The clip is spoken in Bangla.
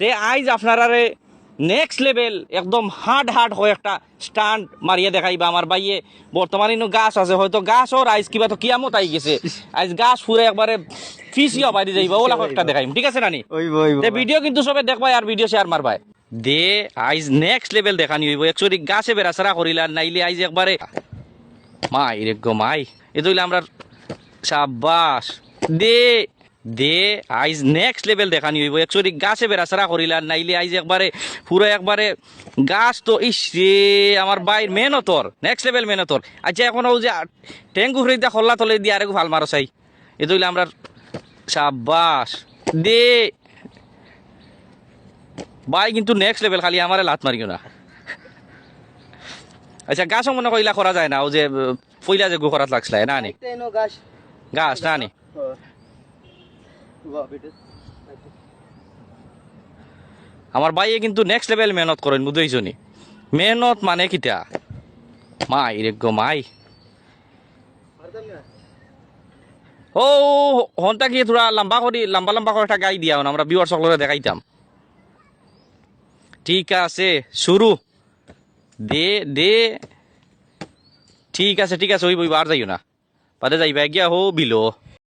তে আইজ আপনারা নেক্সট লেভেল একদম হার্ড হয় একটা স্টান্ট মারিয়ে দেখাইবা আমার ভাইয়ে। বর্তমানে ইনো গাছ আছে হয়তো গাছ ওর আইজ কিবা তো কিয়ামত আই গেছে, আইজ গাছ পুরো একবারে ফিসিয়া বাইরে যাইবা ওলা একটা দেখাইম, ঠিক আছে নানি? তে ভিডিও কিন্তু সবে দেখবাই আর ভিডিও শেয়ার মারবাই দে। আইজ নেক্সট লেভেল দেখানি হইব একচুয়ালি গাছে বেড়াছাড়া করিলা নাইলে আইজ একবারে মাই রে গো মাই এ তইলে আমরা সাবাস দে দে। আইজ নেক্সট লেভেল দেখানি হইব একচুয়ালি গাছে বেড়াছাড়া করিলা নাইলে আইজ একবারে পুরো একবারে গাছ তো ইস রে আমার বাইর মেহনতর নেক্সট লেভেল মেহনতর। আচ্ছা এখন ও যে টেঙ্গু ফ্রি দিয়া খোল্লা তলে দিয়ে আরেকু ভাল মারো চাই এ তইলে আমরা সাবাস দে ভাই কিন্তু নেক্সট লেভেল, খালি আমারে লাত মারিও না। আচ্ছা গাছও মনে কইলা করা যায় না ও যে পইলা যে গু করাত লাগছিল না নি গাছ না নি? আমার ভাইয়ে কিন্তু নেক্সট লেভেল মেহনত করেন বুঝেছ নি? মেহনত মানে কিটা মাই রে গো মাই। ও হনটা কি তোরা লম্বা করে একটা গাই দিয়া আমরা বিওয়ার সকলরে দেখাইতাম। ঠিক আছে শুরু দে দে। ঠিক আছে ওই বই বার যাইও না, বাদে যাইবা গিয়া হো বিলো।